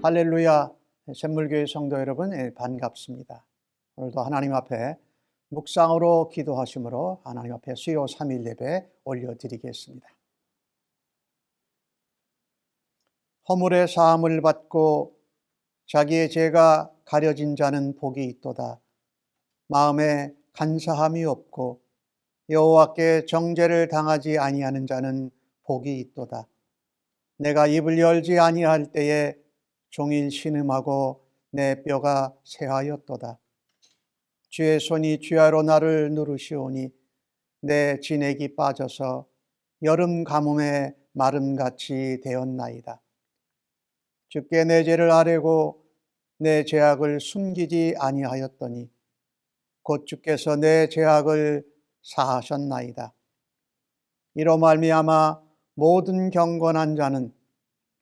할렐루야, 샘물교회 성도 여러분, 반갑습니다. 오늘도 하나님 앞에 묵상으로 기도하심으로 하나님 앞에 수요 3일 예배 올려드리겠습니다. 허물의 사함을 받고 자기의 죄가 가려진 자는 복이 있도다. 마음에 간사함이 없고 여호와께 정죄를 당하지 아니하는 자는 복이 있도다. 내가 입을 열지 아니할 때에 종일 신음하고 내 뼈가 새하였도다. 주의 손이 주야로 나를 누르시오니 내 진액이 빠져서 여름 가뭄에 마름같이 되었나이다. 주께 내 죄를 아뢰고 내 죄악을 숨기지 아니하였더니 곧 주께서 내 죄악을 사하셨나이다. 이로 말미암아 모든 경건한 자는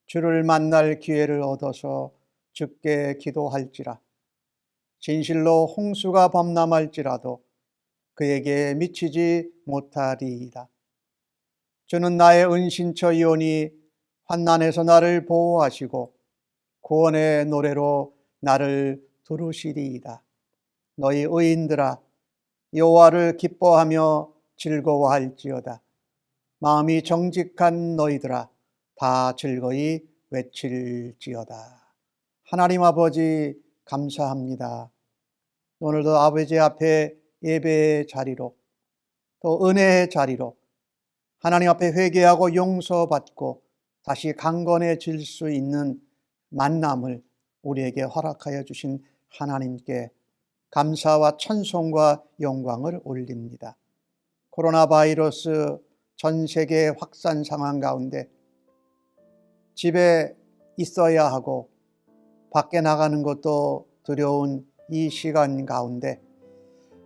주를 만날 기회를 얻어서 주께 기도할지라. 진실로 홍수가 범람할지라도 그에게 미치지 못하리이다. 주는 나의 은신처이오니 환난에서 나를 보호하시고 구원의 노래로 나를 두르시리이다. 너희 의인들아, 여호와를 기뻐하며 즐거워할지어다. 마음이 정직한 너희들아, 다 즐거이 외칠지어다. 하나님 아버지 감사합니다. 오늘도 아버지 앞에 예배의 자리로 또 은혜의 자리로 하나님 앞에 회개하고 용서받고 다시 강건해질 수 있는 만남을 우리에게 허락하여 주신 하나님께 감사와 찬송과 영광을 올립니다. 코로나 바이러스 전 세계 확산 상황 가운데 집에 있어야 하고 밖에 나가는 것도 두려운 이 시간 가운데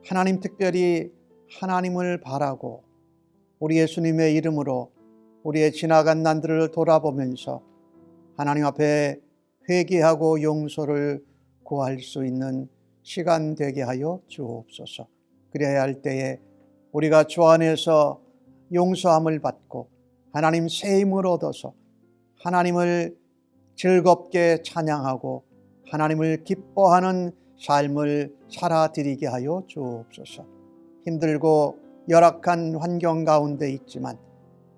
하나님, 특별히 하나님을 바라고 우리 예수님의 이름으로 우리의 지나간 난들을 돌아보면서 하나님 앞에 회개하고 용서를 구할 수 있는 시간 되게 하여 주옵소서. 그래야 할 때에 우리가 주 안에서 용서함을 받고 하나님 새 힘을 얻어서 하나님을 즐겁게 찬양하고 하나님을 기뻐하는 삶을 살아드리게 하여 주옵소서. 힘들고 열악한 환경 가운데 있지만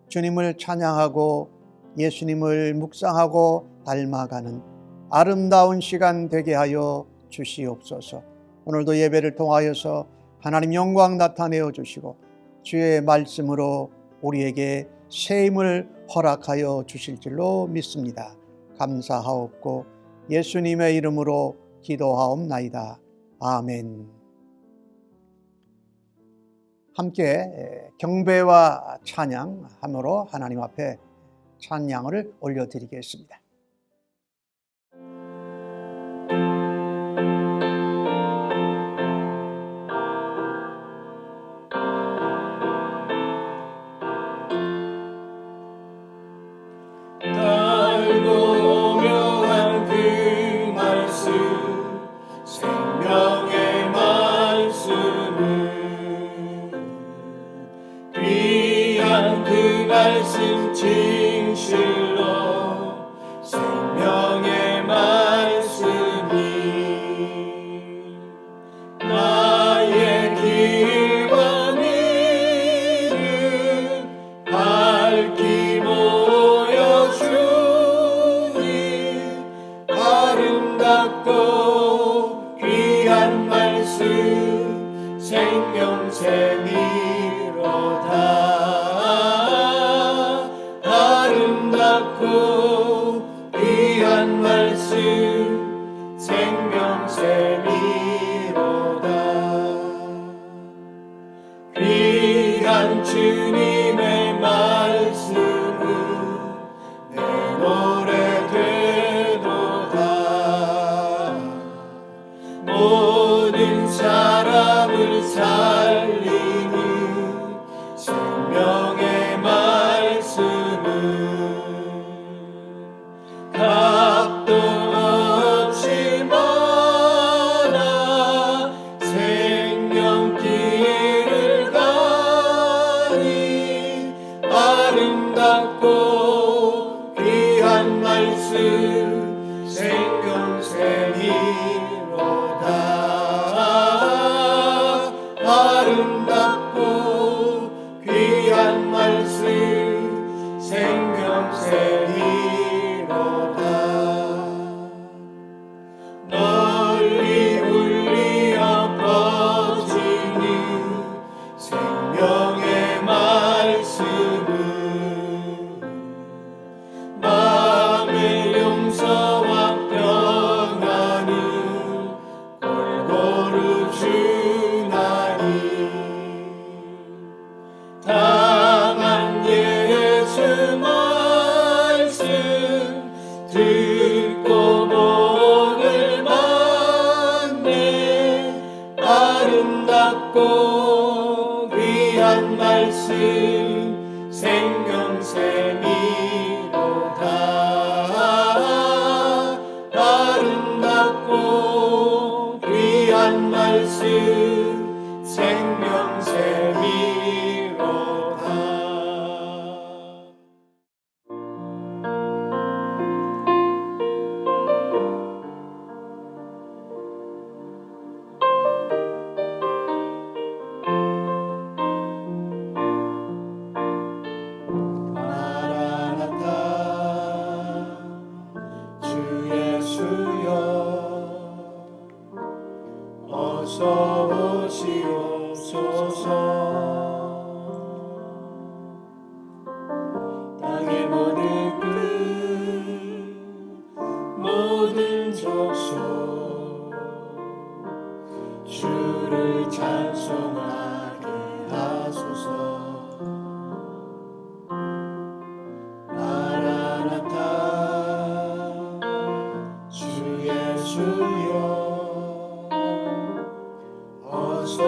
주님을 찬양하고 예수님을 묵상하고 닮아가는 아름다운 시간 되게 하여 주시옵소서. 오늘도 예배를 통하여서 하나님 영광 나타내어 주시고 주의 말씀으로 우리에게 새 힘을 허락하여 주실 줄로 믿습니다. 감사하옵고 예수님의 이름으로 기도하옵나이다. 아멘. 함께 경배와 찬양함으로 하나님 앞에 찬양을 올려드리겠습니다. 진실로 생명의 말씀이 나의 길과 믿음 밝히 보여주니 아름답고 귀한 말씀 생명샘이로다. 귀한 말씀 생명샘이로다. 귀한 주님의 말씀은 내 노래 되도다. 모든 사람을 살리는 생명의 말씀은 값도 없이 많아 생명길을 가니 아름답고 귀한 말씀 아름답고 귀한 말씀 생명샘이로다. 아름답고 귀한 말씀 생명샘이로다. 주 예수여 어서 오시옵소서. 땅의 모든 끝 모든 족속 주를 찬송하게 하소서. 주 예수여 어서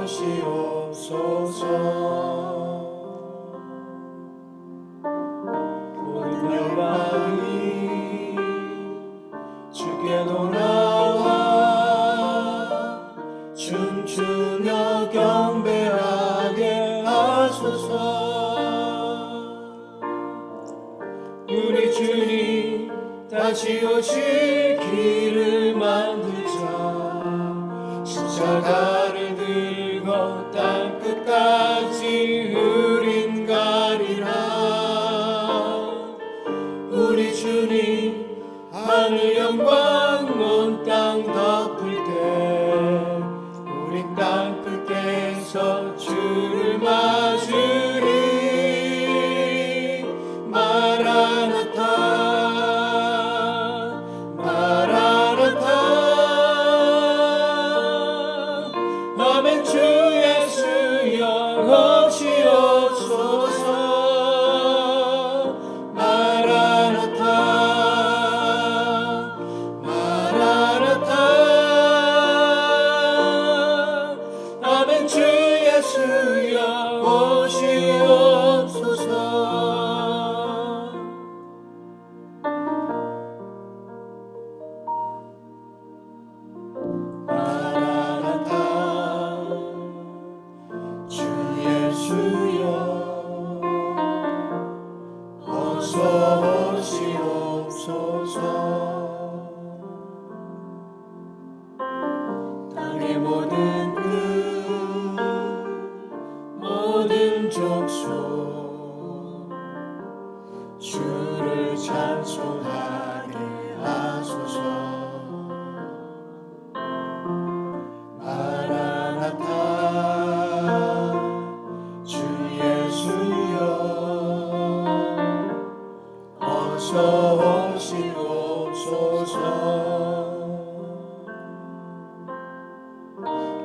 오시옵소서. 모든 열방이 주께 돌아와 춤추며 경배하게 하소서. 우리 주님 다시 오실 길을 만들자. 십자가를 들고 땅 끝까지 우린 가리라. 우리 주님 하늘 영광 온 땅 덮을 때 우린 땅 끝에서 주를 맞으리. 아멘. 주 예수여 오시옵소서. 마라나타 마라나타. 아멘. 주 예수여 오시옵소서. 땅의 모든 끝 모든 족속 주를 찬송하게 하소서. 마라나타 주 예수여 어서 오시옵소서.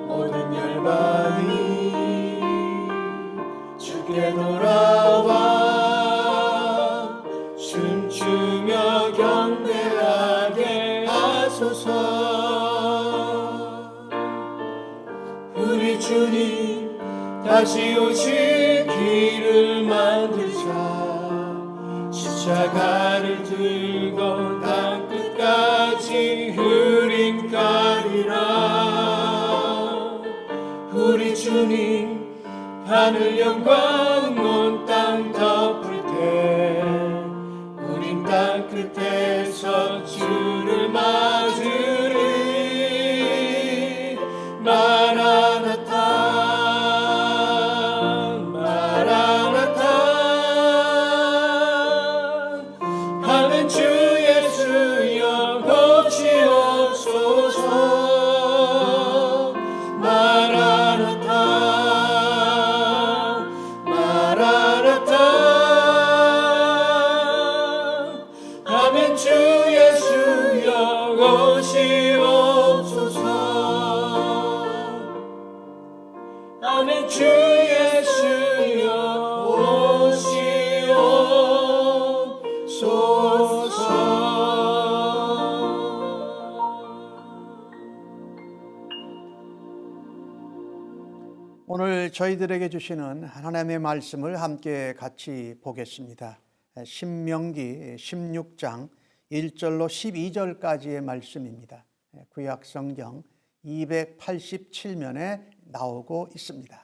모든 열방이 주께 돌아와 춤추며 경배하게 하소서. 우리 주님 다시 오실 길을 만들자. 십자가를 들고 땅 끝까지 우린 가리라. 우리 주님 하늘 영광 온 땅 덮을 때 우린 땅 끝에서 주를 맞으리. 마라나타 마라나타. 아멘. 주 예수여 오시옵소서. 아멘. 주 예수여 오시옵소서. 아멘. 주 예수여 오시옵소서. 오늘 저희들에게 주시는 하나님의 말씀을 함께 같이 보겠습니다. 신명기 16장 1절로 12절까지의 말씀입니다. 구약 성경 287면에 나오고 있습니다.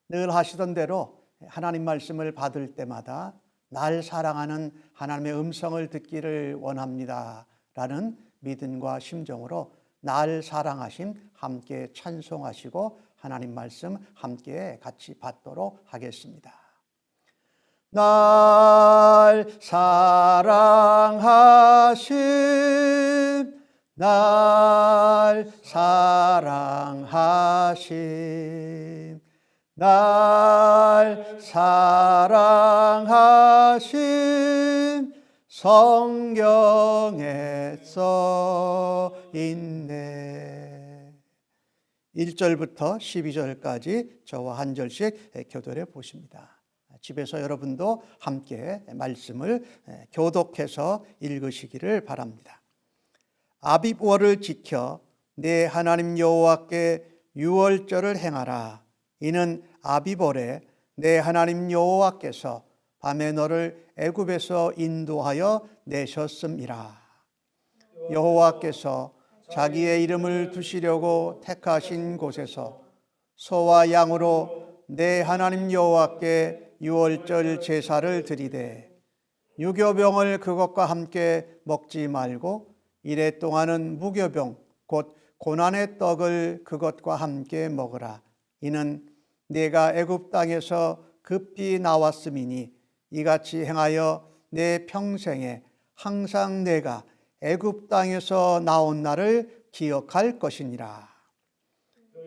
늘 하시던 대로 하나님 말씀을 받을 때마다 날 사랑하는 하나님의 음성을 듣기를 원합니다 라는 믿음과 심정으로 날 사랑하심 함께 찬송하시고 하나님 말씀 함께 같이 받도록 하겠습니다. 날 사랑하심, 날 사랑하심, 날 사랑하심, 성경에 써 있네. 1절부터 12절까지 저와 한 절씩 교독해 보십니다. 집에서 여러분도 함께 말씀을 교독해서 읽으시기를 바랍니다. 아빕월을 지켜 내 하나님 여호와께 유월절을 행하라. 이는 아빕월에 내 하나님 여호와께서 밤에 너를 애굽에서 인도하여 내셨음이라. 여호와께서 자기의 이름을 두시려고 택하신 곳에서 소와 양으로 내 하나님 여호와께 유월절 제사를 드리되 유교병을 그것과 함께 먹지 말고 이래 동안은 무교병 곧 고난의 떡을 그것과 함께 먹으라. 이는 내가 애굽 땅에서 급히 나왔음이니 이같이 행하여 내 평생에 항상 내가 애굽 땅에서 나온 날을 기억할 것이니라.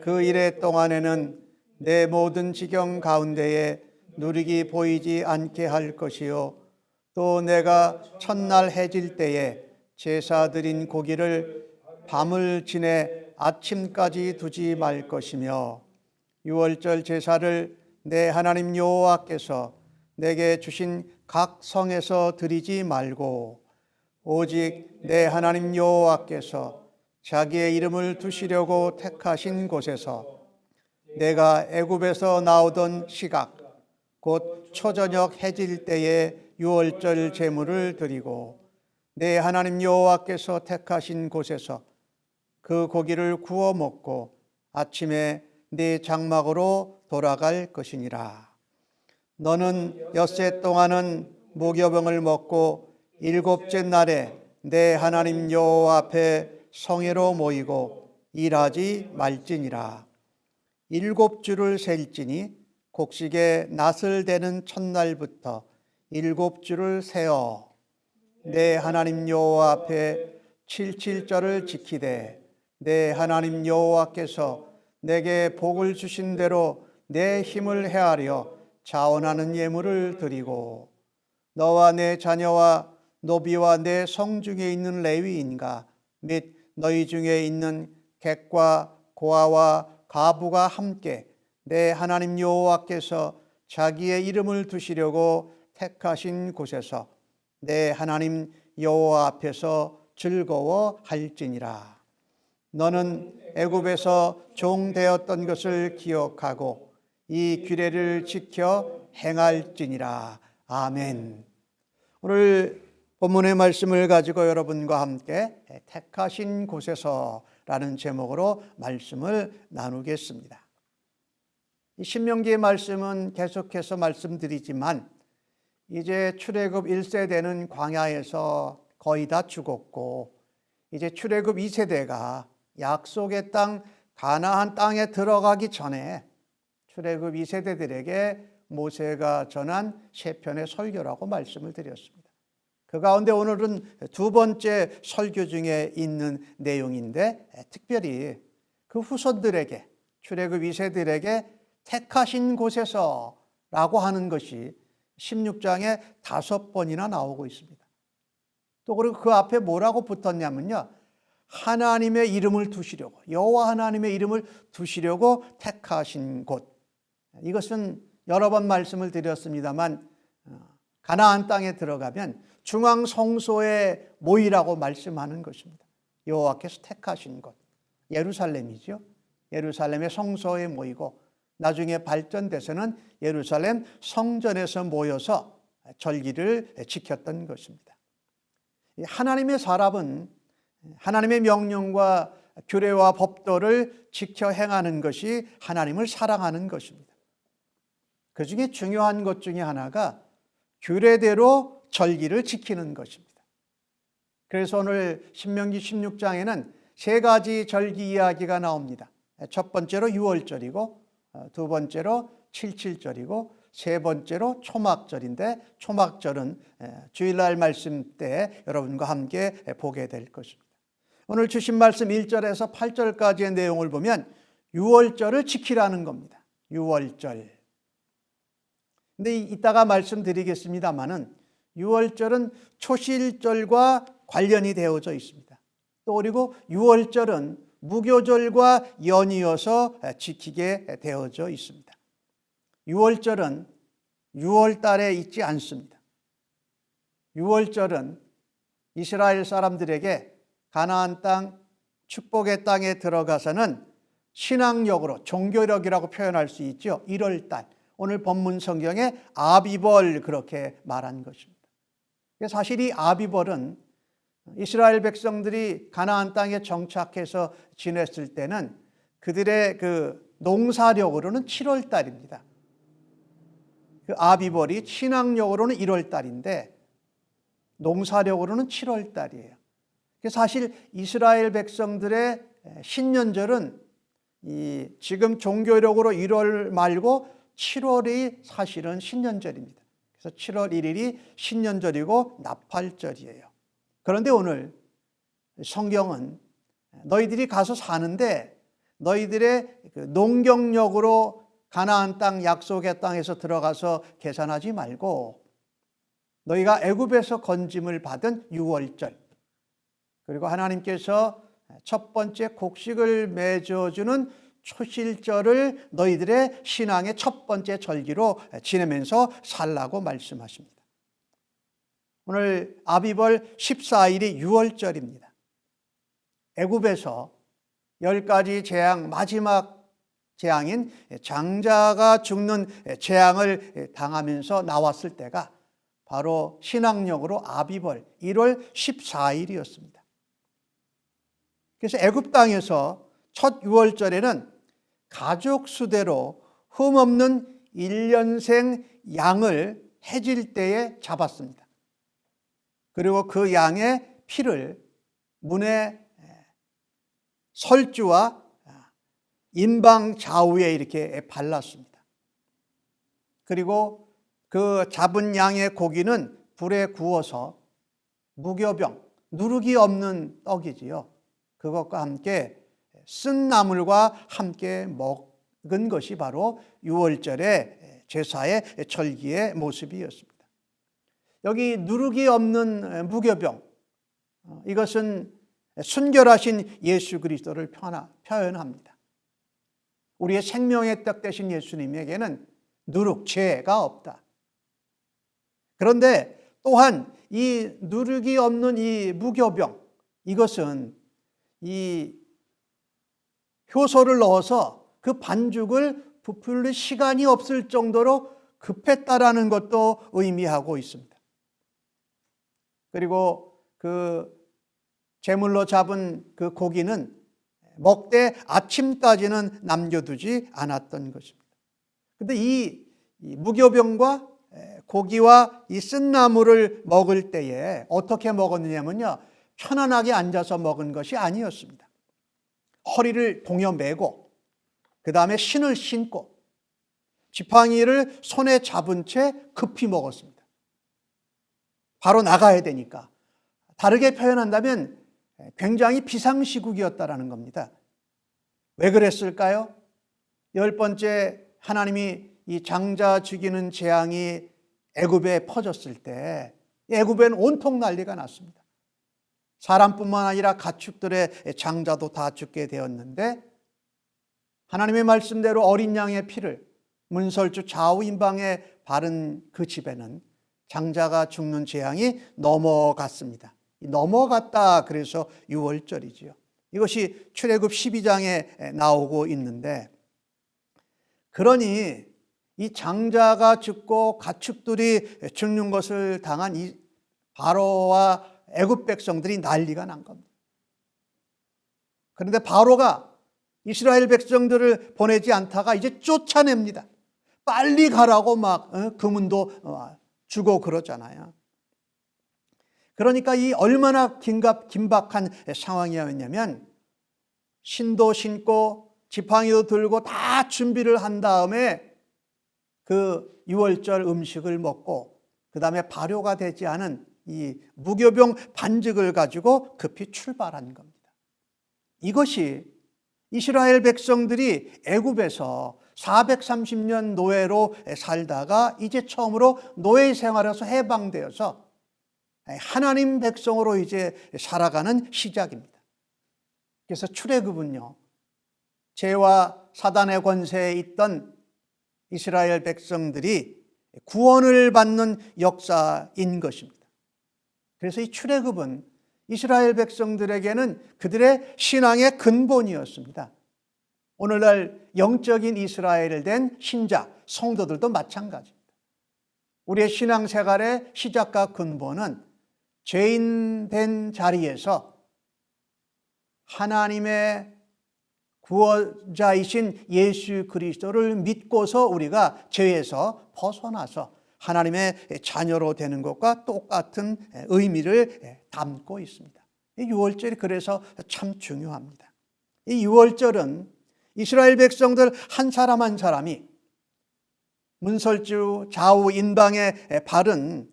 그 이래 동안에는 내 모든 지경 가운데에 누룩이 보이지 않게 할 것이요 또 내가 첫날 해질 때에 제사 드린 고기를 밤을 지내 아침까지 두지 말 것이며 유월절 제사를 내 하나님 여호와께서 내게 주신 각 성에서 드리지 말고 오직 내 하나님 여호와께서 자기의 이름을 두시려고 택하신 곳에서 내가 애굽에서 나오던 시각 곧 초저녁 해질 때에 유월절 제물을 드리고 내 하나님 여호와께서 택하신 곳에서 그 고기를 구워 먹고 아침에 네 장막으로 돌아갈 것이니라. 너는 엿새 동안은 무교병을 먹고 일곱째 날에 내 하나님 여호와 앞에 성회로 모이고 일하지 말지니라. 7주를 셀지니 곡식의 낫을 대는 첫날부터 7주를 세어 내 하나님 여호와 앞에 77절을 지키되 내 하나님 여호와께서 내게 복을 주신 대로 내 힘을 헤아려 자원하는 예물을 드리고 너와 내 자녀와 노비와 내 성중에 있는 레위인과 및 너희 중에 있는 객과 고아와 가부가 함께 내 하나님 여호와께서 자기의 이름을 두시려고 택하신 곳에서 내 하나님 여호와 앞에서 즐거워할지니라. 너는 애굽에서 종 되었던 것을 기억하고 이 규례를 지켜 행할지니라. 아멘. 오늘 본문의 말씀을 가지고 여러분과 함께 택하신 곳에서라는 제목으로 말씀을 나누겠습니다. 이 신명기의 말씀은 계속해서 말씀드리지만 이제 출애굽 1세대는 광야에서 거의 다 죽었고 이제 출애굽 2세대가 약속의 땅 가나안 땅에 들어가기 전에 출애굽 2세대들에게 모세가 전한 시편의 설교라고 말씀을 드렸습니다. 그 가운데 오늘은 두 번째 설교 중에 있는 내용인데 특별히 그 후손들에게 출애굽 2세들에게 택하신 곳에서 라고 하는 것이 16장에 5번이나 나오고 있습니다. 또 그리고 그 앞에 뭐라고 붙었냐면요, 하나님의 이름을 두시려고, 여호와 하나님의 이름을 두시려고 택하신 곳. 이것은 여러 번 말씀을 드렸습니다만 가나안 땅에 들어가면 중앙 성소에 모이라고 말씀하는 것입니다. 여호와께서 택하신 곳, 예루살렘이죠. 예루살렘의 성소에 모이고 나중에 발전돼서는 예루살렘 성전에서 모여서 절기를 지켰던 것입니다. 하나님의 사람은 하나님의 명령과 규례와 법도를 지켜 행하는 것이 하나님을 사랑하는 것입니다. 그 중에 중요한 것 중에 하나가 규례대로 절기를 지키는 것입니다. 그래서 오늘 신명기 16장에는 세 가지 절기 이야기가 나옵니다. 첫 번째로 유월절이고, 두 번째로 칠칠절이고, 세 번째로 초막절인데, 초막절은 주일날 말씀 때 여러분과 함께 보게 될 것입니다. 오늘 주신 말씀 1절에서 8절까지의 내용을 보면 유월절을 지키라는 겁니다. 유월절. 근데 이따가 말씀드리겠습니다마는 유월절은 초실절과 관련이 되어져 있습니다. 또 그리고 유월절은 무교절과 연이어서 지키게 되어져 있습니다. 유월절은 6월달에 있지 않습니다. 유월절은 이스라엘 사람들에게 가나안 땅, 축복의 땅에 들어가서는 신앙력으로, 종교력이라고 표현할 수 있죠. 1월달, 오늘 본문 성경에 아비벌 그렇게 말한 것입니다. 사실 이 아비벌은 이스라엘 백성들이 가나안 땅에 정착해서 지냈을 때는 그들의 그 농사력으로는 7월달입니다. 그 아비벌이 신앙력으로는 1월달인데 농사력으로는 7월달이에요. 사실 이스라엘 백성들의 신년절은 지금 종교력으로 1월 말고 7월이 사실은 신년절입니다. 그래서 7월 1일이 신년절이고 나팔절이에요. 그런데 오늘 성경은 너희들이 가서 사는데 너희들의 그 농경력으로 가나안 땅 약속의 땅에서 들어가서 계산하지 말고 너희가 애굽에서 건짐을 받은 유월절, 그리고 하나님께서 첫 번째 곡식을 맺어주는 초실절을 너희들의 신앙의 첫 번째 절기로 지내면서 살라고 말씀하십니다. 오늘 아비벌 14일이 유월절입니다. 애굽에서 10가지 재앙, 마지막 재앙인 장자가 죽는 재앙을 당하면서 나왔을 때가 바로 신학력으로 아비벌 1월 14일이었습니다. 그래서 애굽 땅에서 첫 유월절에는 가족 수대로 흠없는 1년생 양을 해질 때에 잡았습니다. 그리고 그 양의 피를 문의 설주와 인방 좌우에 이렇게 발랐습니다. 그리고 그 잡은 양의 고기는 불에 구워서 무교병, 누룩이 없는 떡이지요. 그것과 함께 쓴 나물과 함께 먹은 것이 바로 유월절의 제사의 절기의 모습이었습니다. 여기 누룩이 없는 무교병, 이것은 순결하신 예수 그리스도를 표현합니다. 우리의 생명의 떡 되신 예수님에게는 누룩, 죄가 없다. 그런데 또한 이 누룩이 없는 이 무교병, 이것은 이 효소를 넣어서 그 반죽을 부풀릴 시간이 없을 정도로 급했다라는 것도 의미하고 있습니다. 그리고 그 제물로 잡은 그 고기는 먹되 아침까지는 남겨두지 않았던 것입니다. 그런데 이 무교병과 고기와 이 쓴나물을 먹을 때에 어떻게 먹었느냐면요, 편안하게 앉아서 먹은 것이 아니었습니다. 허리를 동여 매고 그 다음에 신을 신고 지팡이를 손에 잡은 채 급히 먹었습니다. 바로 나가야 되니까. 다르게 표현한다면 굉장히 비상시국이었다라는 겁니다. 왜 그랬을까요? 10번째 하나님이 이 장자 죽이는 재앙이 애굽에 퍼졌을 때 애굽에는 온통 난리가 났습니다. 사람뿐만 아니라 가축들의 장자도 다 죽게 되었는데 하나님의 말씀대로 어린 양의 피를 문설주 좌우 인방에 바른 그 집에는 장자가 죽는 재앙이 넘어갔습니다. 넘어갔다 그래서 유월절이지요. 이것이 출애굽 12장에 나오고 있는데 그러니 이 장자가 죽고 가축들이 죽는 것을 당한 이 바로와 애굽 백성들이 난리가 난 겁니다. 그런데 바로가 이스라엘 백성들을 보내지 않다가 이제 쫓아냅니다. 빨리 가라고 막 금은도 주고 그러잖아요. 그러니까 이 얼마나 긴박한 상황이었냐면 신도 신고 지팡이도 들고 다 준비를 한 다음에 그 유월절 음식을 먹고 그 다음에 발효가 되지 않은 이 무교병 반죽을 가지고 급히 출발한 겁니다. 이것이 이스라엘 백성들이 애굽에서 430년 노예로 살다가 이제 처음으로 노예 생활에서 해방되어서 하나님 백성으로 이제 살아가는 시작입니다. 그래서 출애굽은요, 죄와 사단의 권세에 있던 이스라엘 백성들이 구원을 받는 역사인 것입니다. 그래서 이 출애굽은 이스라엘 백성들에게는 그들의 신앙의 근본이었습니다. 오늘날 영적인 이스라엘을 된 신자, 성도들도 마찬가지입니다. 우리의 신앙생활의 시작과 근본은 죄인 된 자리에서 하나님의 구원자이신 예수 그리스도를 믿고서 우리가 죄에서 벗어나서 하나님의 자녀로 되는 것과 똑같은 의미를 담고 있습니다. 이 유월절이 그래서 참 중요합니다. 이 유월절은 이스라엘 백성들 한 사람 한 사람이 문설주 좌우 인방에 바른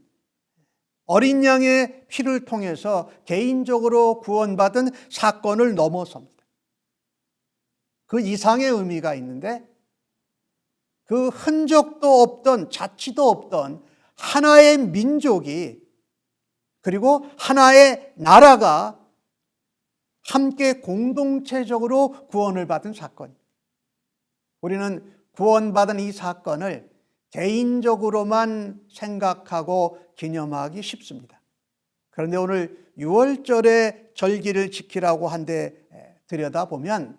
어린 양의 피를 통해서 개인적으로 구원받은 사건을 넘어섭니다. 그 이상의 의미가 있는데 그 흔적도 없던 자취도 없던 하나의 민족이 그리고 하나의 나라가 함께 공동체적으로 구원을 받은 사건입니다. 우리는 구원받은 이 사건을 개인적으로만 생각하고 기념하기 쉽습니다. 그런데 오늘 유월절의 절기를 지키라고 한데 들여다보면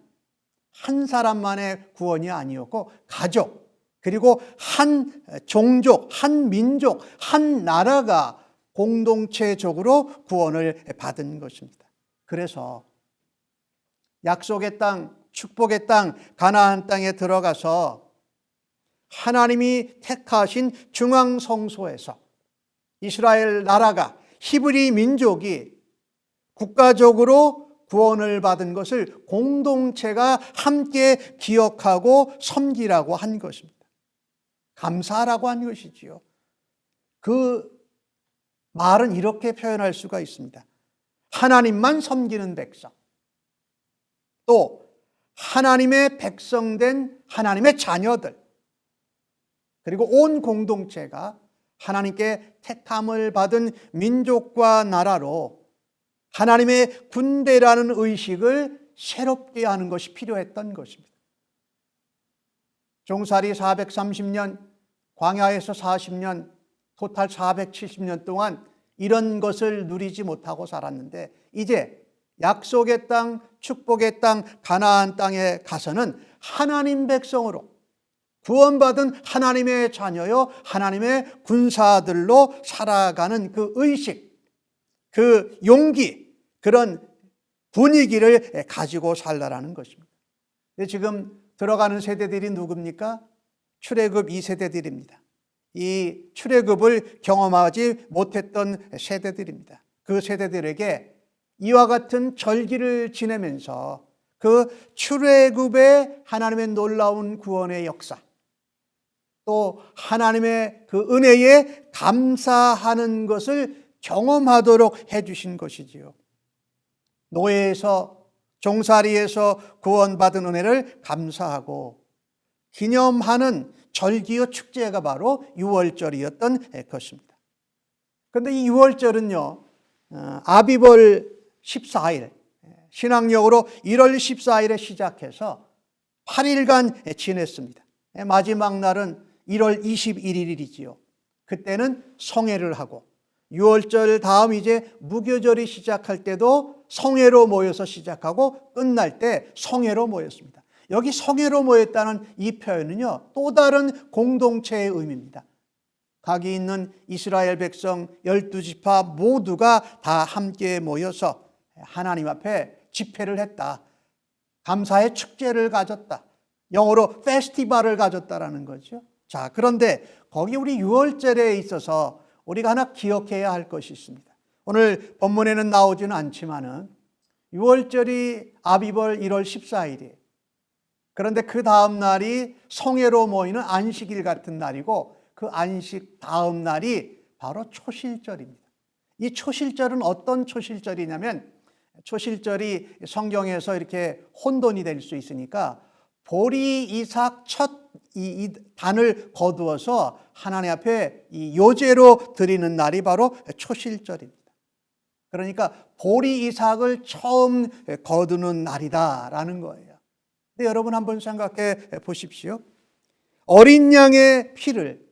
한 사람만의 구원이 아니었고 가족, 그리고 한 종족, 한 민족, 한 나라가 공동체적으로 구원을 받은 것입니다. 그래서 약속의 땅, 축복의 땅, 가나안 땅에 들어가서 하나님이 택하신 중앙성소에서 이스라엘 나라가, 히브리 민족이 국가적으로 구원을 받은 것을 공동체가 함께 기억하고 섬기라고 한 것입니다. 감사하라고 한 것이지요. 그 말은 이렇게 표현할 수가 있습니다. 하나님만 섬기는 백성, 또 하나님의 백성된 하나님의 자녀들, 그리고 온 공동체가 하나님께 택함을 받은 민족과 나라로 하나님의 군대라는 의식을 새롭게 하는 것이 필요했던 것입니다. 종살이 430년, 광야에서 40년, 토탈 470년 동안 이런 것을 누리지 못하고 살았는데 이제 약속의 땅, 축복의 땅, 가나안 땅에 가서는 하나님 백성으로 구원받은 하나님의 자녀요, 하나님의 군사들로 살아가는 그 의식, 그 용기, 그런 분위기를 가지고 살라라는 것입니다. 지금 들어가는 세대들이 누굽니까? 출애굽 2세대들입니다. 이 출애굽을 경험하지 못했던 세대들입니다. 그 세대들에게 이와 같은 절기를 지내면서 그 출애굽의 하나님의 놀라운 구원의 역사, 또 하나님의 그 은혜에 감사하는 것을 경험하도록 해주신 것이지요. 노예에서, 종살이에서 구원받은 은혜를 감사하고 기념하는 절기요 축제가 바로 유월절이었던 것입니다. 그런데 이 유월절은요, 아비벌 14일, 신학력으로 1월 14일에 시작해서 8일간 지냈습니다. 마지막 날은 1월 21일이지요. 그때는 성회를 하고, 유월절 다음 이제 무교절이 시작할 때도 성회로 모여서 시작하고 끝날 때 성회로 모였습니다. 여기 성회로 모였다는 이 표현은요, 또 다른 공동체의 의미입니다. 거기 있는 이스라엘 백성 12지파 모두가 다 함께 모여서 하나님 앞에 집회를 했다. 감사의 축제를 가졌다. 영어로 페스티벌을 가졌다라는 거죠. 자, 그런데 거기 우리 유월절에 있어서 우리가 하나 기억해야 할 것이 있습니다. 오늘 본문에는 나오지는 않지만은 유월절이 아비벌 1월 14일이에요. 그런데 그 다음 날이 성회로 모이는 안식일 같은 날이고 그 안식 다음 날이 바로 초실절입니다. 이 초실절은 어떤 초실절이냐면 초실절이 성경에서 이렇게 혼돈이 될 수 있으니까 보리 이삭 첫 이 단을 거두어서 하나님 앞에 이 요제로 드리는 날이 바로 초실절입니다. 그러니까 보리 이삭을 처음 거두는 날이다라는 거예요. 근데 여러분 한번 생각해 보십시오. 어린 양의 피를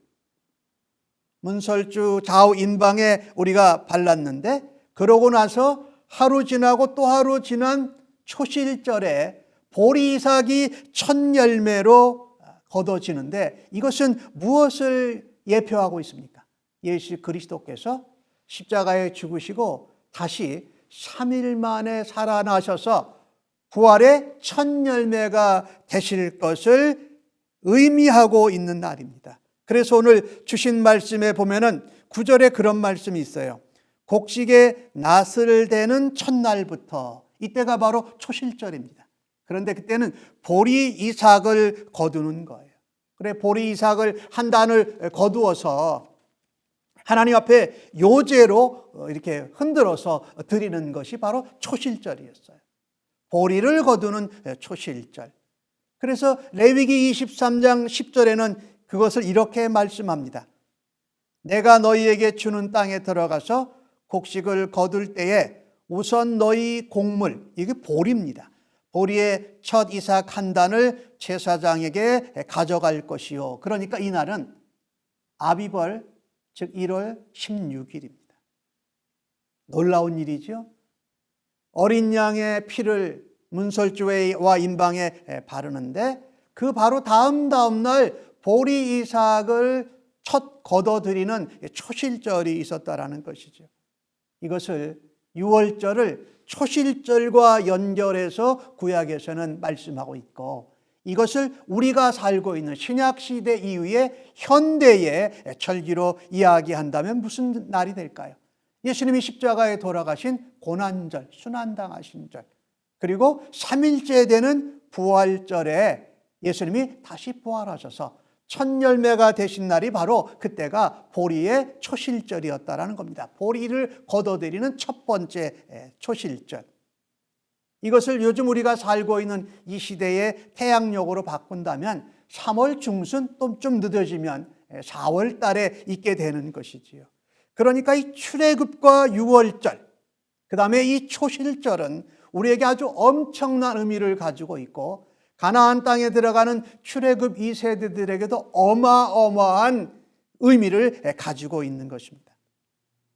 문설주 좌우 인방에 우리가 발랐는데 그러고 나서 하루 지나고 또 하루 지난 초실절에 보리 이삭이 첫 열매로 거둬지는데 이것은 무엇을 예표하고 있습니까? 예수 그리스도께서 십자가에 죽으시고 다시 3일 만에 살아나셔서 부활의 첫 열매가 되실 것을 의미하고 있는 날입니다. 그래서 오늘 주신 말씀에 보면은 9절에 그런 말씀이 있어요. 곡식에 낫을 대는 첫날부터, 이때가 바로 초실절입니다. 그런데 그때는 보리 이삭을 거두는 거예요. 그래, 보리 이삭을 한 단을 거두어서 하나님 앞에 요제로 이렇게 흔들어서 드리는 것이 바로 초실절이었어요. 보리를 거두는 초실절. 그래서 레위기 23장 10절에는 그것을 이렇게 말씀합니다. 내가 너희에게 주는 땅에 들어가서 곡식을 거둘 때에 우선 너희 곡물, 이게 보리입니다. 보리의 첫 이삭 한 단을 제사장에게 가져갈 것이요. 그러니까 이날은 아비벌, 즉 1월 16일입니다. 놀라운 일이죠. 어린 양의 피를 문설주와 인방에 바르는데 그 바로 다음 날 보리 이삭을 첫 거둬들이는 초실절이 있었다라는 것이죠. 이것을 유월절을 초실절과 연결해서 구약에서는 말씀하고 있고 이것을 우리가 살고 있는 신약시대 이후의 현대의 절기로 이야기한다면 무슨 날이 될까요? 예수님이 십자가에 돌아가신 고난절, 순환당하신 절, 그리고 3일째 되는 부활절에 예수님이 다시 부활하셔서 첫 열매가 되신 날이 바로 그때가 보리의 초실절이었다라는 겁니다. 보리를 거둬들이는 첫 번째 초실절. 이것을 요즘 우리가 살고 있는 이 시대의 태양력으로 바꾼다면 3월 중순 또 좀 늦어지면 4월 달에 있게 되는 것이지요. 그러니까 이 출애굽과 유월절, 그 다음에 이 초실절은 우리에게 아주 엄청난 의미를 가지고 있고 가나안 땅에 들어가는 출애굽 2세대들에게도 어마어마한 의미를 가지고 있는 것입니다.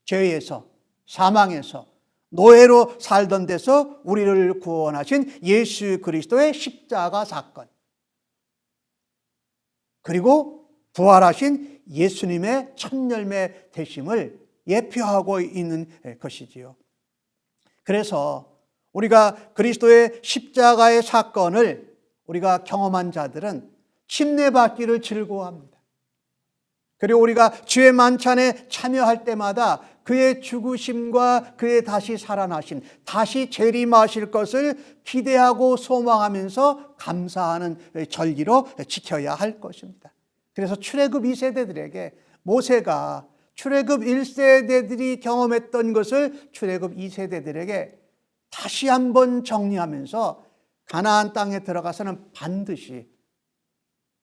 죄에서, 사망에서, 노예로 살던 데서 우리를 구원하신 예수 그리스도의 십자가 사건, 그리고 부활하신 예수님의 첫 열매 되심을 예표하고 있는 것이지요. 그래서 우리가 그리스도의 십자가의 사건을 우리가 경험한 자들은 침례받기를 즐거워합니다. 그리고 우리가 주의 만찬에 참여할 때마다 그의 죽으심과 그의 다시 살아나심, 다시 재림하실 것을 기대하고 소망하면서 감사하는 절기로 지켜야 할 것입니다. 그래서 출애굽 2세대들에게 모세가 출애굽 1세대들이 경험했던 것을 출애굽 2세대들에게 다시 한번 정리하면서 가나안 땅에 들어가서는 반드시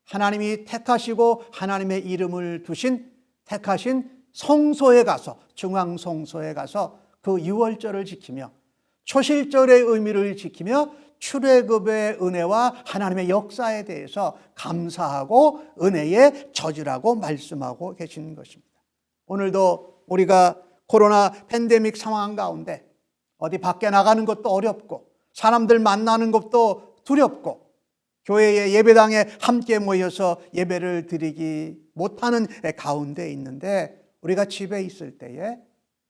하나님이 택하시고 하나님의 이름을 두신 택하신 성소에 가서 중앙 성소에 가서 그 유월절을 지키며 초실절의 의미를 지키며 출애굽의 은혜와 하나님의 역사에 대해서 감사하고 은혜의 저주라고 말씀하고 계신 것입니다. 오늘도 우리가 코로나 팬데믹 상황 가운데 어디 밖에 나가는 것도 어렵고 사람들 만나는 것도 두렵고 교회의 예배당에 함께 모여서 예배를 드리기 못하는 가운데 있는데, 우리가 집에 있을 때에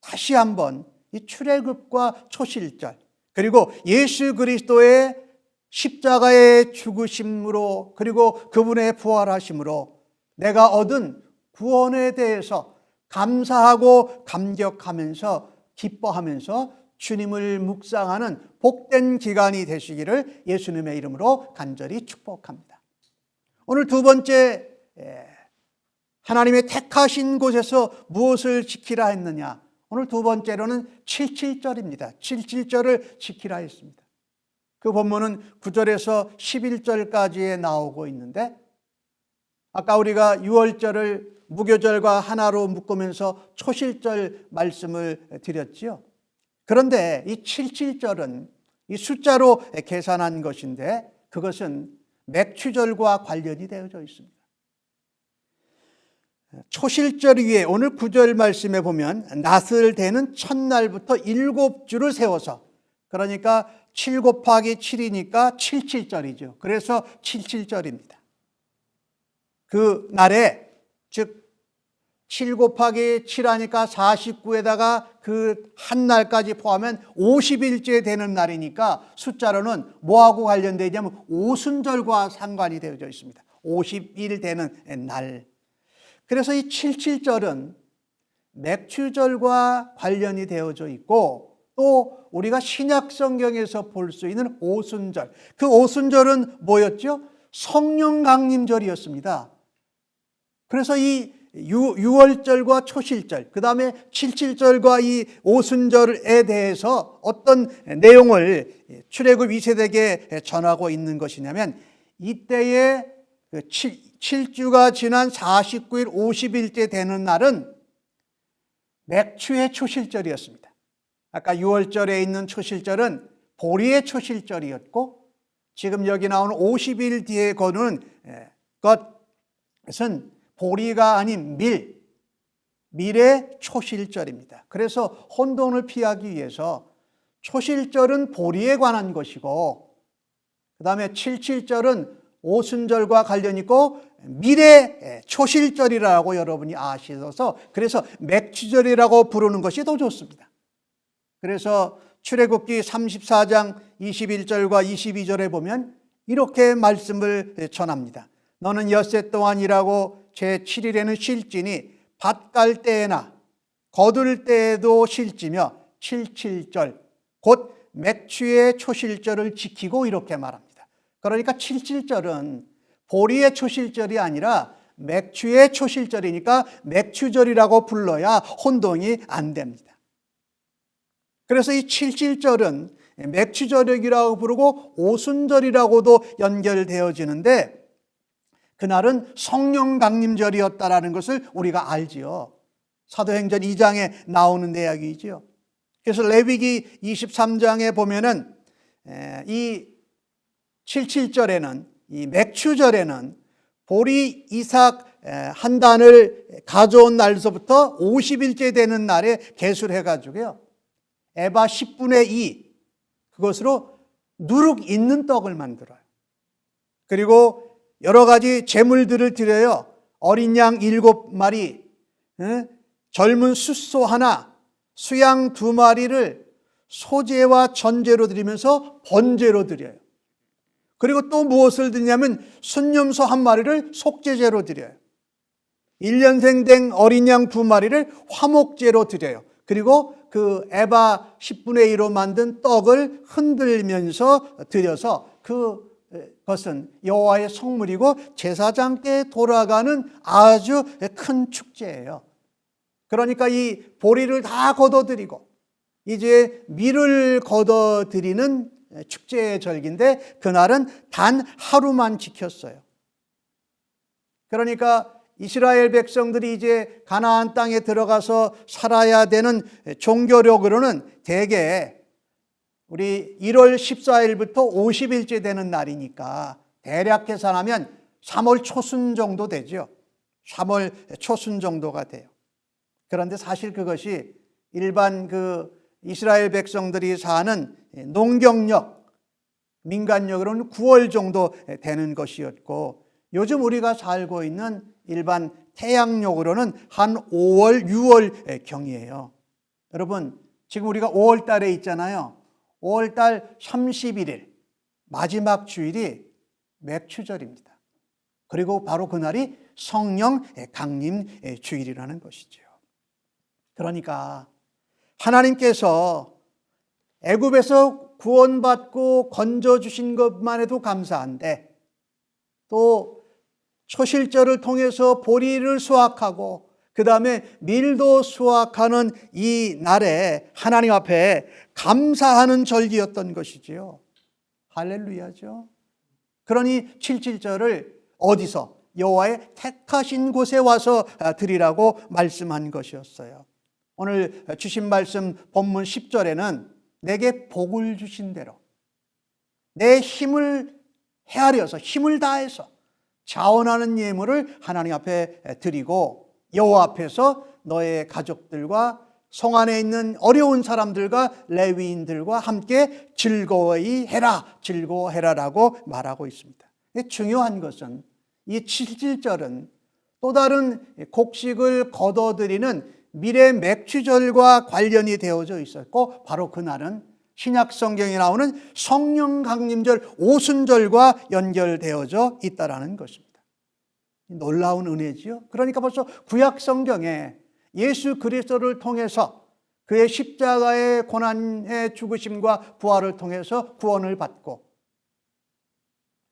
다시 한번 이 출애굽과 초실절, 그리고 예수 그리스도의 십자가의 죽으심으로, 그리고 그분의 부활하심으로 내가 얻은 구원에 대해서 감사하고 감격하면서 기뻐하면서 주님을 묵상하는 복된 기간이 되시기를 예수님의 이름으로 간절히 축복합니다. 오늘 두 번째, 하나님의 택하신 곳에서 무엇을 지키라 했느냐? 오늘 두 번째로는 77절입니다. 77절을 지키라 했습니다. 그 본문은 9절에서 11절까지에 나오고 있는데, 아까 우리가 6월절을 무교절과 하나로 묶으면서 초실절 말씀을 드렸지요. 그런데 이 77절은 이 숫자로 계산한 것인데, 그것은 맥추절과 관련이 되어져 있습니다. 초실절 위에 오늘 9절 말씀에 보면 낫을 대는 첫날부터 7주를 세워서, 그러니까 7 곱하기 7이니까 77절이죠. 그래서 77절입니다. 그 날에, 즉 7 곱하기 7 하니까 49에다가 그 한 날까지 포함하면 50일째 되는 날이니까 숫자로는 뭐하고 관련되어 있냐면 오순절과 상관이 되어져 있습니다. 50일 되는 날. 그래서 이 77절은 맥추절과 관련이 되어져 있고, 또 우리가 신약 성경에서 볼 수 있는 오순절, 그 오순절은 뭐였죠? 성령 강림절이었습니다. 그래서 이 6월절과 초실절, 그 다음에 77절과 이 오순절에 대해서 어떤 내용을 출애굽 2세대에게 전하고 있는 것이냐면, 이때에 7주가 지난 49일 50일째 되는 날은 맥추의 초실절이었습니다. 아까 6월절에 있는 초실절은 보리의 초실절이었고, 지금 여기 나오는 50일 뒤에 거는 것은 보리가 아닌 밀의 초실절입니다. 그래서 혼돈을 피하기 위해서 초실절은 보리에 관한 것이고, 그 다음에 77절은 오순절과 관련 있고 밀의 초실절이라고 여러분이 아셔서, 그래서 맥추절이라고 부르는 것이 더 좋습니다. 그래서 출애굽기 34장 21절과 22절에 보면 이렇게 말씀을 전합니다. 너는 엿새 동안 일하고 제7일에는 쉴지니 밭 갈 때에나 거둘 때에도 쉴지며 77절 곧 맥추의 초실절을 지키고, 이렇게 말합니다. 그러니까 77절은 보리의 초실절이 아니라 맥추의 초실절이니까 맥추절이라고 불러야 혼동이 안 됩니다. 그래서 이 77절은 맥추절이라고 부르고 오순절이라고도 연결되어지는데, 그날은 성령 강림절이었다라는 것을 우리가 알지요. 사도행전 2장에 나오는 내용이지요. 그래서 레위기 23장에 보면은 이 77절에는, 이 맥추절에는 보리 이삭 한 단을 가져온 날서부터 50일째 되는 날에 계수를 해가지고요, 에바 10분의 2 그것으로 누룩 있는 떡을 만들어요. 그리고 여러 가지 제물들을 드려요. 어린 양 7마리, 젊은 숫소 하나, 수양 2마리를 소제와 전제로 드리면서 번제로 드려요. 그리고 또 무엇을 드리냐면 순념소 1마리를 속죄제로 드려요. 1년생 된 어린 양 2마리를 화목제로 드려요. 그리고 그 에바 10분의 1로 만든 떡을 흔들면서 드려서, 그것은 여호와의 성물이고 제사장께 돌아가는 아주 큰 축제예요. 그러니까 이 보리를 다 걷어들이고 이제 밀을 걷어들이는 축제의 절기인데, 그날은 단 하루만 지켰어요. 그러니까 이스라엘 백성들이 이제 가나안 땅에 들어가서 살아야 되는 종교력으로는 대개 우리 1월 14일부터 50일째 되는 날이니까 대략 계산하면 3월 초순 정도 되죠. 3월 초순 정도가 돼요. 그런데 사실 그것이 일반 그 이스라엘 백성들이 사는 농경력, 민간력으로는 9월 정도 되는 것이었고, 요즘 우리가 살고 있는 일반 태양력으로는 한 5월, 6월 경이에요. 여러분, 지금 우리가 5월 달에 있잖아요. 5월 달 31일, 마지막 주일이 맥추절입니다. 그리고 바로 그날이 성령 강림 주일이라는 것이죠. 그러니까 하나님께서 애굽에서 구원받고 건져주신 것만 해도 감사한데, 또 초실절을 통해서 보리를 수확하고 그 다음에 밀도 수확하는 이 날에 하나님 앞에 감사하는 절기였던 것이지요. 할렐루야죠. 그러니 7.7절을 어디서? 여호와의 택하신 곳에 와서 드리라고 말씀한 것이었어요. 오늘 주신 말씀 본문 10절에는 내게 복을 주신 대로 내 힘을 헤아려서 힘을 다해서 자원하는 예물을 하나님 앞에 드리고 여호와 앞에서 너의 가족들과 성 안에 있는 어려운 사람들과 레위인들과 함께 즐거워해라라고 말하고 있습니다. 중요한 것은 이 7.7절은 또 다른 곡식을 거둬들이는 미래 맥추절과 관련이 되어져 있었고, 바로 그날은 신약 성경에 나오는 성령 강림절 오순절과 연결되어져 있다라는 것입니다. 놀라운 은혜지요. 그러니까 벌써 구약 성경에 예수 그리스도를 통해서 그의 십자가의 고난의 죽으심과 부활을 통해서 구원을 받고,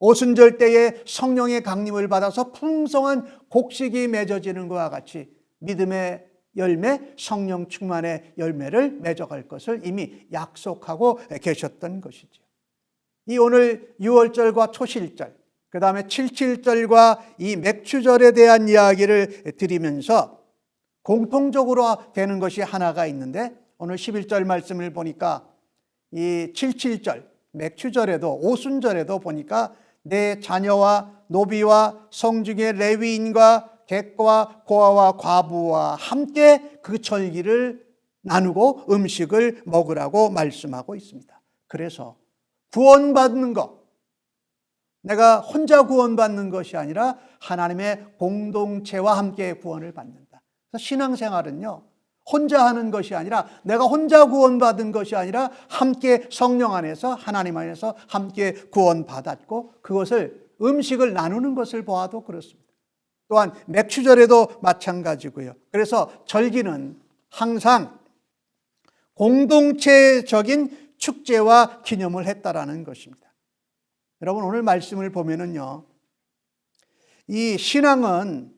오순절 때에 성령의 강림을 받아서 풍성한 곡식이 맺어지는 것과 같이 믿음의 열매, 성령 충만의 열매를 맺어갈 것을 이미 약속하고 계셨던 것이죠. 이 오늘 6월절과 초실절, 그 다음에 7.7절과 이 맥추절에 대한 이야기를 드리면서 공통적으로 되는 것이 하나가 있는데, 오늘 11절 말씀을 보니까 이 7.7절, 맥추절에도 오순절에도 보니까 내 자녀와 노비와 성중의 레위인과 객과 고아와 과부와 함께 그 절기를 나누고 음식을 먹으라고 말씀하고 있습니다. 그래서 구원받는 것, 내가 혼자 구원받는 것이 아니라 하나님의 공동체와 함께 구원을 받는다. 그래서 신앙생활은요, 혼자 하는 것이 아니라, 내가 혼자 구원받은 것이 아니라 함께 성령 안에서, 하나님 안에서 함께 구원받았고, 그것을 음식을 나누는 것을 보아도 그렇습니다. 또한 맥추절에도 마찬가지고요. 그래서 절기는 항상 공동체적인 축제와 기념을 했다라는 것입니다. 여러분, 오늘 말씀을 보면은요, 이 신앙은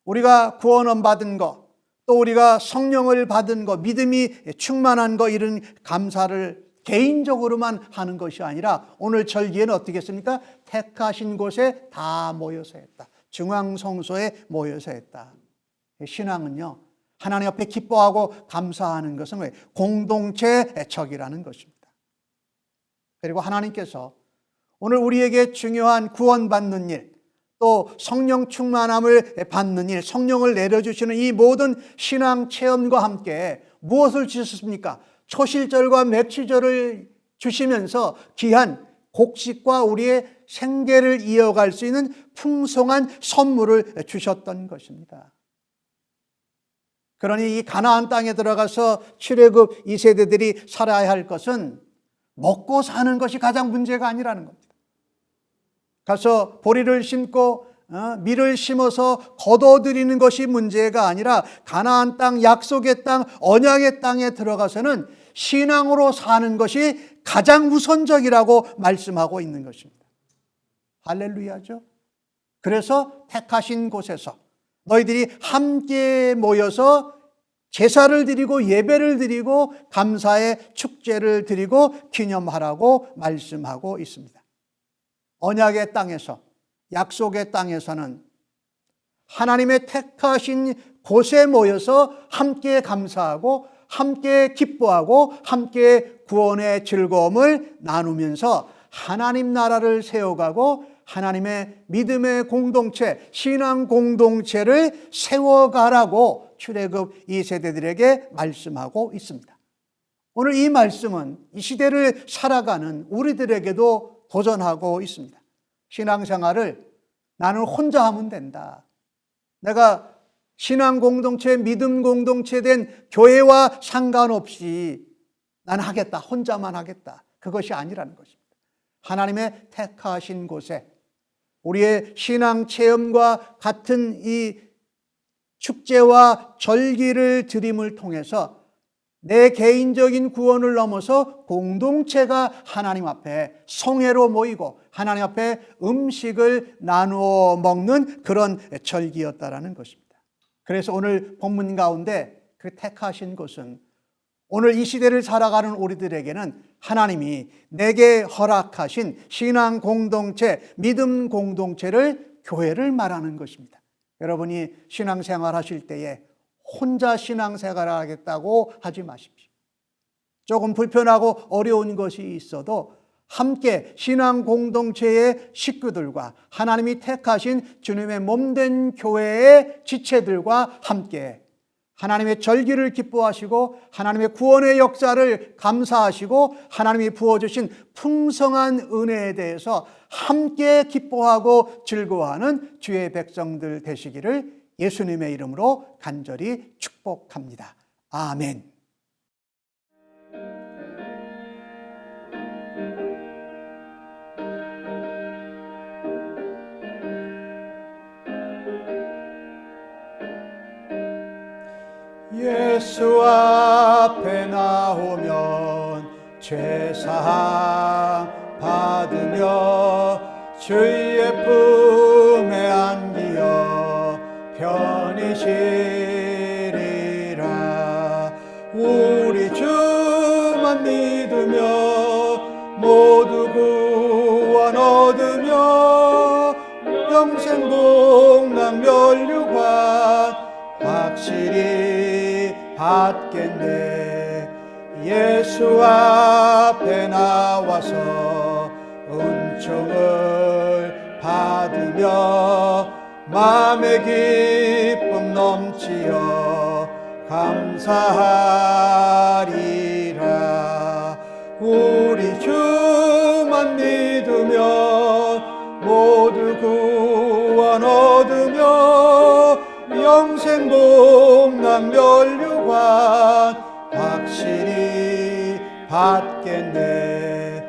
우리가 구원을 받은 것, 또 우리가 성령을 받은 것, 믿음이 충만한 것, 이런 감사를 개인적으로만 하는 것이 아니라, 오늘 절기에는 어떻게 했습니까? 택하신 곳에 다 모여서 했다. 중앙성소에 모여서 했다. 신앙은요, 하나님 앞에 기뻐하고 감사하는 것은 왜? 공동체적이라는 것입니다. 그리고 하나님께서 오늘 우리에게 중요한 구원받는 일, 또 성령 충만함을 받는 일, 성령을 내려주시는 이 모든 신앙 체험과 함께 무엇을 주셨습니까? 초실절과 맥추절을 주시면서 귀한 곡식과 우리의 생계를 이어갈 수 있는 풍성한 선물을 주셨던 것입니다. 그러니 이 가나안 땅에 들어가서 출애굽 2세대들이 살아야 할 것은 먹고 사는 것이 가장 문제가 아니라는 겁니다. 가서 보리를 심고 밀을 심어서 거둬들이는 것이 문제가 아니라, 가나안 땅, 약속의 땅, 언약의 땅에 들어가서는 신앙으로 사는 것이 가장 우선적이라고 말씀하고 있는 것입니다. 할렐루야죠. 그래서 택하신 곳에서 너희들이 함께 모여서 제사를 드리고 예배를 드리고 감사의 축제를 드리고 기념하라고 말씀하고 있습니다. 언약의 땅에서, 약속의 땅에서는 하나님의 택하신 곳에 모여서 함께 감사하고 함께 기뻐하고 함께 구원의 즐거움을 나누면서 하나님 나라를 세워가고 하나님의 믿음의 공동체, 신앙 공동체를 세워가라고 출애굽 2세대들에게 말씀하고 있습니다. 오늘 이 말씀은 이 시대를 살아가는 우리들에게도 도전하고 있습니다. 신앙생활을 나는 혼자 하면 된다. 내가 신앙 공동체, 믿음 공동체 된 교회와 상관없이 나는 하겠다. 혼자만 하겠다. 그것이 아니라는 것입니다. 하나님의 택하신 곳에 우리의 신앙 체험과 같은 이 축제와 절기를 드림을 통해서 내 개인적인 구원을 넘어서 공동체가 하나님 앞에 성회로 모이고 하나님 앞에 음식을 나누어 먹는 그런 절기였다라는 것입니다. 그래서 오늘 본문 가운데 그 택하신 곳은 오늘 이 시대를 살아가는 우리들에게는 하나님이 내게 허락하신 신앙 공동체, 믿음 공동체를 교회를 말하는 것입니다. 여러분이 신앙생활 하실 때에 혼자 신앙생활을 하겠다고 하지 마십시오. 조금 불편하고 어려운 것이 있어도 함께 신앙 공동체의 식구들과 하나님이 택하신 주님의 몸된 교회의 지체들과 함께 하나님의 절기를 기뻐하시고 하나님의 구원의 역사를 감사하시고 하나님이 부어주신 풍성한 은혜에 대해서 함께 기뻐하고 즐거워하는 주의 백성들 되시기를 예수님의 이름으로 간절히 축복합니다. 아멘. 예수 앞에 나오면 죄사함 받으며 주의 품에 안기어 편히 쉬리라. 우리 주만 믿으며 모두 구원 얻으며 영생 복락 면류관 확실히 받겠네. 예수 앞에 나와서 은총을 받으며 마음의 기쁨 넘치어 감사하리라. 우리 주만 믿으며 모두 구원 얻으며 영생 복락 면류관 확실히 받겠네.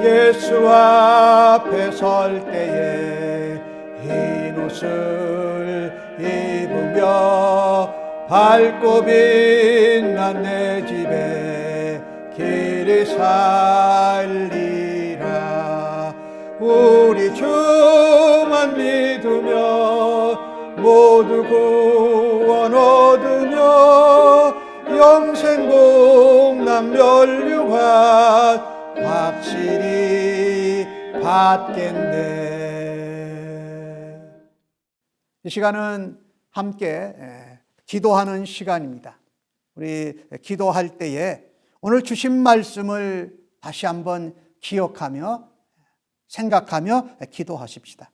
예수 앞에 설 때에 흰 옷을 입으며 밝고 빛난 내 집에 길이 살리라. 우리 주만 믿으며 모두 구원 얻으며 영생 복락 면류관 확실히 받겠네. 이 시간은 함께 기도하는 시간입니다. 우리 기도할 때에 오늘 주신 말씀을 다시 한번 기억하며 생각하며 기도하십시다.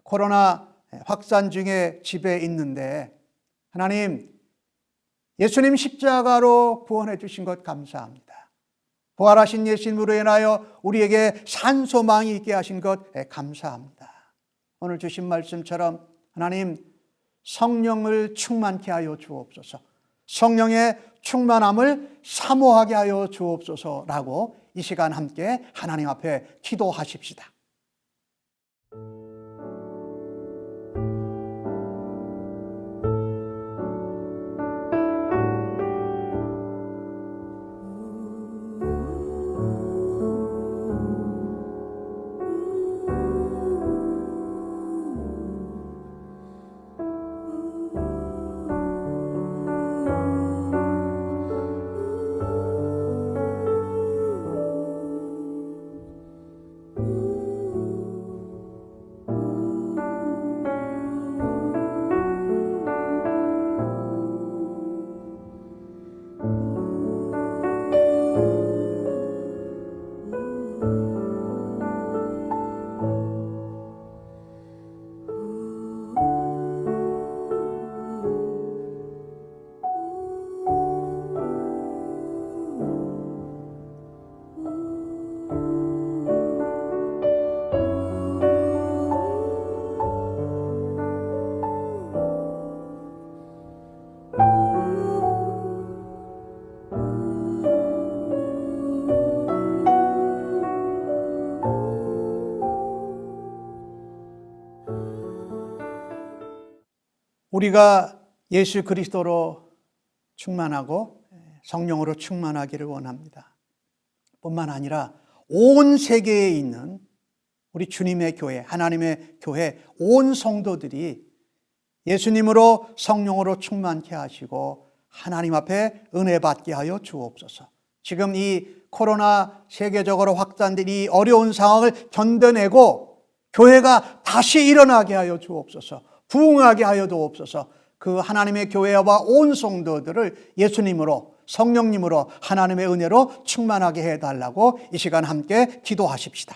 코로나 확산 중에 집에 있는데 하나님, 예수님 십자가로 구원해 주신 것 감사합니다. 부활하신 예수님으로 인하여 우리에게 산 소망이 있게 하신 것 감사합니다. 오늘 주신 말씀처럼 하나님, 성령을 충만케 하여 주옵소서. 성령의 충만함을 사모하게 하여 주옵소서라고 이 시간 함께 하나님 앞에 기도하십시다. 우리가 예수 그리스도로 충만하고 성령으로 충만하기를 원합니다. 뿐만 아니라 온 세계에 있는 우리 주님의 교회, 하나님의 교회 온 성도들이 예수님으로 성령으로 충만케 하시고 하나님 앞에 은혜 받게 하여 주옵소서. 지금 이 코로나 세계적으로 확산된 이 어려운 상황을 견뎌내고 교회가 다시 일어나게 하여 주옵소서. 부흥하게 하여 주옵소서. 그 하나님의 교회와 온 성도들을 예수님으로 성령님으로 하나님의 은혜로 충만하게 해달라고 이 시간 함께 기도하십시다.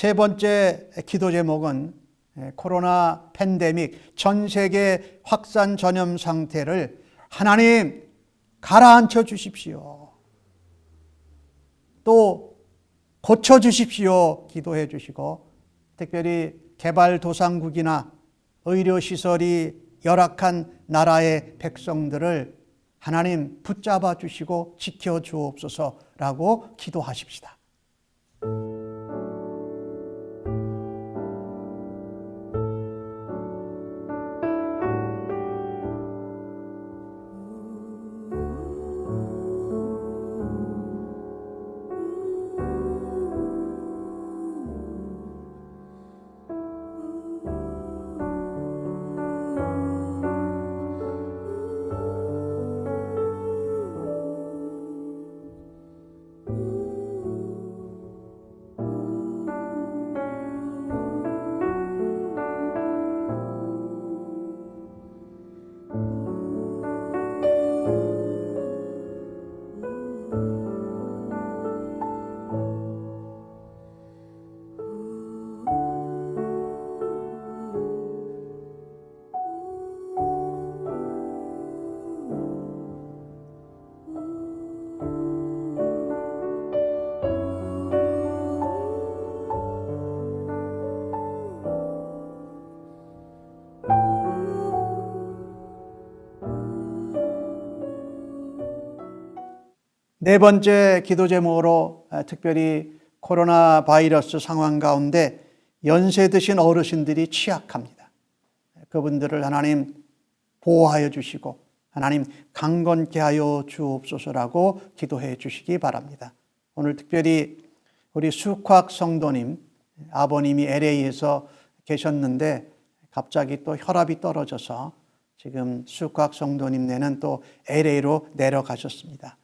세 번째 기도 제목은 코로나 팬데믹 전 세계 확산 전염 상태를 하나님 가라앉혀 주십시오. 또 고쳐 주십시오. 기도해 주시고 특별히 개발도상국이나 의료시설이 열악한 나라의 백성들을 하나님 붙잡아 주시고 지켜 주옵소서라고 기도하십시다. 네 번째 기도 제목으로 특별히 코로나 바이러스 상황 가운데 연세 드신 어르신들이 취약합니다. 그분들을 하나님 보호하여 주시고 하나님 강건케 하여 주옵소서라고 기도해 주시기 바랍니다. 오늘 특별히 우리 수곽 성도님 아버님이 LA에서 계셨는데 갑자기 또 혈압이 떨어져서 지금 수곽 성도님네는 또 LA로 내려가셨습니다.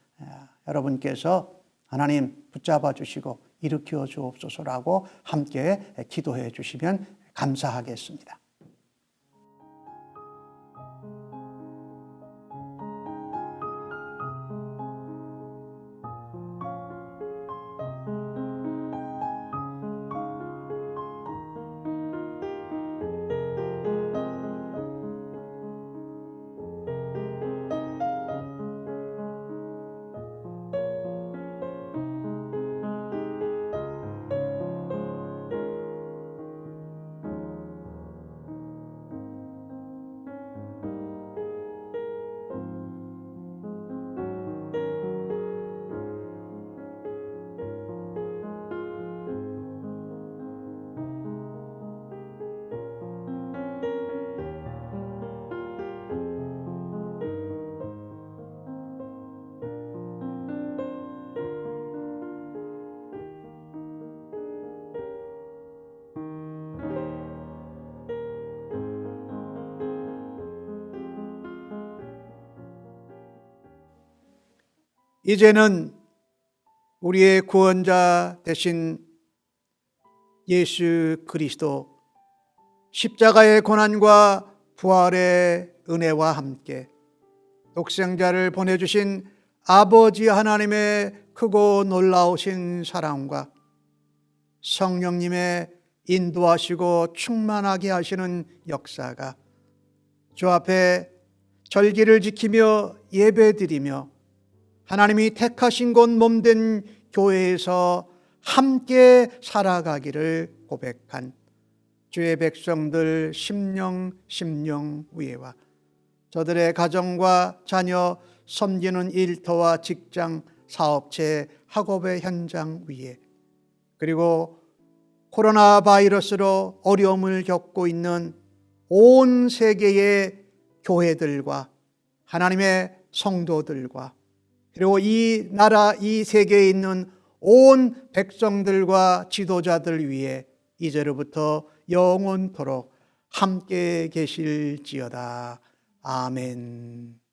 여러분께서 하나님 붙잡아 주시고 일으켜 주옵소서라고 함께 기도해 주시면 감사하겠습니다. 이제는 우리의 구원자 되신 예수 그리스도 십자가의 고난과 부활의 은혜와 함께 독생자를 보내주신 아버지 하나님의 크고 놀라우신 사랑과 성령님의 인도하시고 충만하게 하시는 역사가 주 앞에 절기를 지키며 예배드리며 하나님이 택하신 곳 몸된 교회에서 함께 살아가기를 고백한 주의 백성들 심령 위에와 저들의 가정과 자녀 섬기는 일터와 직장, 사업체, 학업의 현장 위에 그리고 코로나 바이러스로 어려움을 겪고 있는 온 세계의 교회들과 하나님의 성도들과 그리고 이 나라, 이 세계에 있는 온 백성들과 지도자들 위해 이제로부터 영원토록 함께 계실지어다. 아멘.